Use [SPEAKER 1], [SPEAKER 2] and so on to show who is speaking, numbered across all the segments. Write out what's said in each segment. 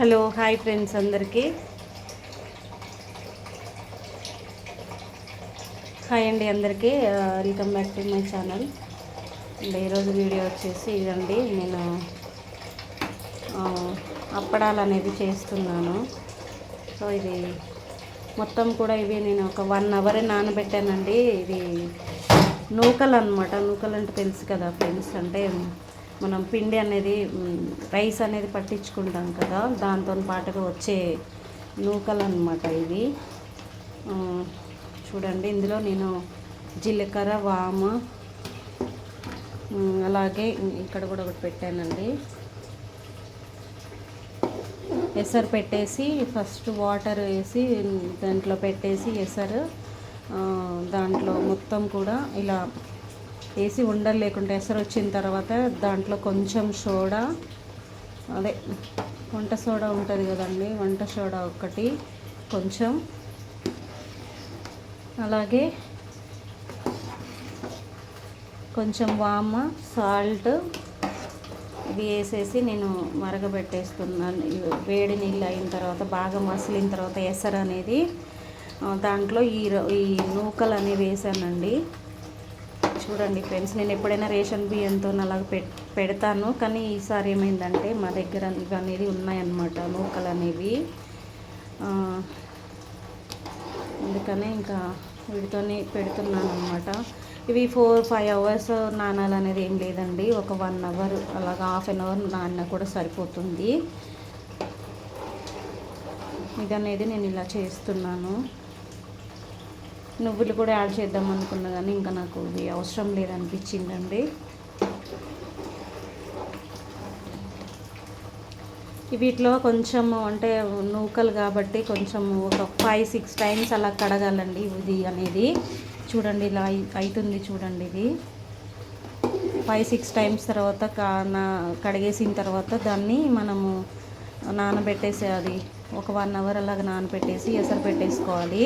[SPEAKER 1] Hello hi friends అందరికీ hi అండి అందరికీ welcome back to my channel. And ఈరోజు వీడియో వచ్చేసి ఇదండి, నేను అప్పడాలు అనేది చేస్తున్నాను. సో ఇది మొత్తం కూడా ఇవి నేను ఒక 1 అవర్ నానబెట్టానండి. ఇది నూకలు అనమాట. నూకలు అంటే తెలుసు కదా ఫ్రెండ్స్, అంటే మనం పిండి అనేది రైస్ అనేది పట్టించుకుంటాం కదా, దాంతో పాటుగా వచ్చే నూకలు అనమాట ఇవి. చూడండి, ఇందులో నేను జీలకర్ర, వాము, అలాగే ఇక్కడ కూడా ఒకటి పెట్టానండి. ఎసరు పెట్టేసి ఫస్ట్ వాటర్ వేసి దాంట్లో పెట్టేసి ఎసరు దాంట్లో మొత్తం కూడా ఇలా వేసి ఉండలు లేకుండా ఎసరు వచ్చిన తర్వాత దాంట్లో కొంచెం సోడా, అదే వంట సోడా ఉంటుంది కదండి, వంట సోడా ఒకటి కొంచెం, అలాగే కొంచెం వామ, సాల్ట్ ఇవి వేసేసి నేను మరగబెట్టేస్తున్నాను. వేడి నీళ్ళు అయిన తర్వాత బాగా మసిలిన తర్వాత ఎసరు అనేది దాంట్లో ఈ నూకలు అనేవి వేసానండి. చూడండి ఫ్రెండ్స్, నేను ఎప్పుడైనా రేషన్ బియ్యంతో అలాగ పెడతాను, కానీ ఈసారి ఏమైందంటే మా దగ్గర ఇవి అనేది ఉన్నాయన్నమాట, నూకలు అనేవి. అందుకనే ఇంకా వీటితోనే పెడుతున్నాను అనమాట. ఇవి 4-5 అవర్స్ నానాలు అనేది ఏం లేదండి, ఒక 1 అవర్ అలాగా, హాఫ్ అన్ అవర్ నాన్న కూడా సరిపోతుంది. ఇది అనేది నేను ఇలా చేస్తున్నాను. నువ్వులు కూడా యాడ్ చేద్దాం అనుకున్నా, కానీ ఇంకా నాకు ఇది అవసరం లేదనిపించిందండి. వీటిలో కొంచెం అంటే నూకలు కాబట్టి కొంచెం ఒక 5-6 టైమ్స్ అలా కడగాలండి ఇది అనేది. చూడండి ఇలా అవుతుంది, చూడండి ఇది 5-6 టైమ్స్ తర్వాత కడిగేసిన తర్వాత దాన్ని మనము నానబెట్టేసి అది ఒక 1 అవర్ అలాగ నానబెట్టేసి ఎసరు పెట్టేసుకోవాలి.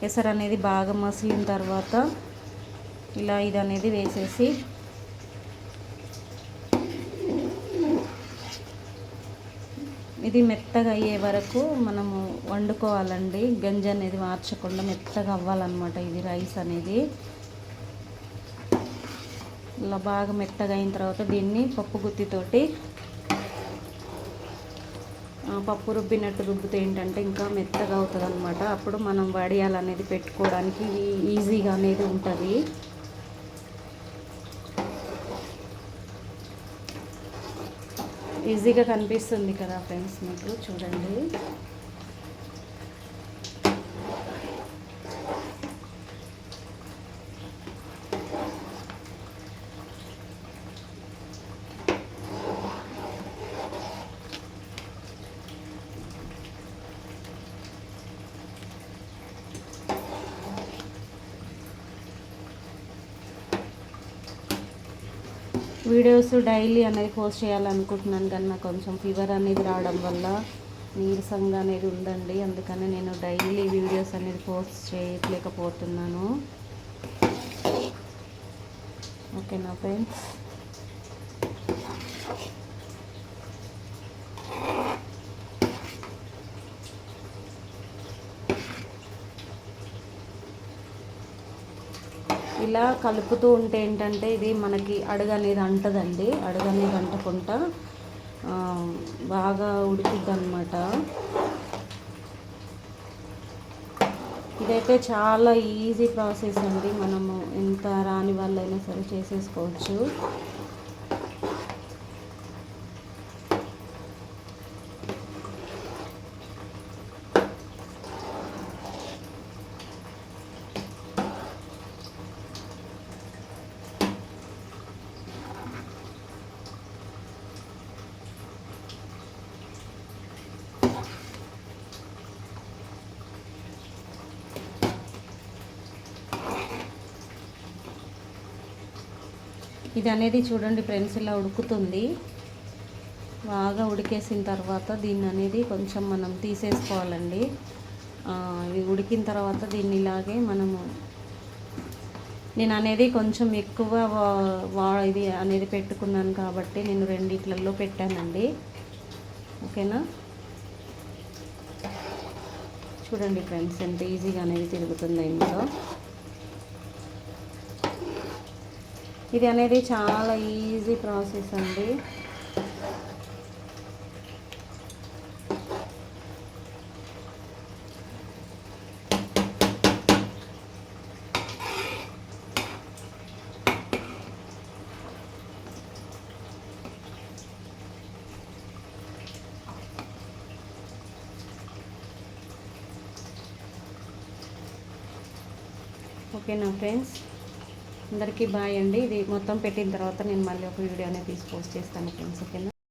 [SPEAKER 1] ఎసరు అనేది బాగా మసిలిన తర్వాత ఇలా ఇది అనేది వేసేసి ఇది మెత్తగా అయ్యే వరకు మనము వండుకోవాలండి. గంజి అనేది మార్చకుండా మెత్తగా అవ్వాలన్నమాట ఇది రైస్ అనేది. ఇలా బాగా మెత్తగా అయిన తర్వాత దీన్ని పప్పు గుత్తితోటి పప్పు రుబ్బినట్టు రుబ్బితే ఏంటంటే ఇంకా మెత్తగా అవుతుంది అనమాట. అప్పుడు మనం వడియాలు అనేది పెట్టుకోవడానికి ఈజీగా అనేది ఉంటుంది. ఈజీగా కనిపిస్తుంది కదా ఫ్రెండ్స్ మీకు, చూడండి. వీడియోస్ డైలీ అనేది పోస్ట్ చేయాలనుకుంటున్నాను, కానీ నాకు కొంచెం ఫీవర్ అనేది రావడం వల్ల నీరసంగా అనేది ఉందండి. అందుకని నేను డైలీ వీడియోస్ అనేది పోస్ట్ చేయలేకపోతున్నాను. ఓకేనా ఫ్రెండ్స్? ఇలా కలుపుతూ ఉంటే ఏంటంటే ఇది మనకి అడుగు అనేది అంటదండి. అడుగు అనేది అంటకుండా బాగా ఉడుకుద్ది అనమాట. ఇదైతే చాలా ఈజీ ప్రాసెస్ అండి, మనము ఎంత రాని వాళ్ళైనా సరే చేసేసుకోవచ్చు. ఇది అనేది చూడండి ఫ్రెండ్స్, ఇలా ఉడుకుతుంది. బాగా ఉడికేసిన తర్వాత దీన్ని అనేది కొంచెం మనం తీసేసుకోవాలండి. ఇది ఉడికిన తర్వాత దీన్ని ఇలాగే మనము నేను అనేది కొంచెం ఎక్కువ ఇది అనేది పెట్టుకున్నాను కాబట్టి నేను 2 పెట్టానండి. ఓకేనా? చూడండి ఫ్రెండ్స్ ఎంత ఈజీగా అనేది తిరుగుతుందో ఇందులో. ఇది అనేది చాలా ఈజీ ప్రాసెస్ అండి. ఓకేనా ఫ్రెండ్స్, అందరికీ బాయ్ అండి. ఇది మొత్తం పెట్టిన తర్వాత నేను మళ్ళీ ఒక వీడియో అనేది తీసి పోస్ట్ చేస్తాను ఫ్రెండ్స్. ఓకేనా.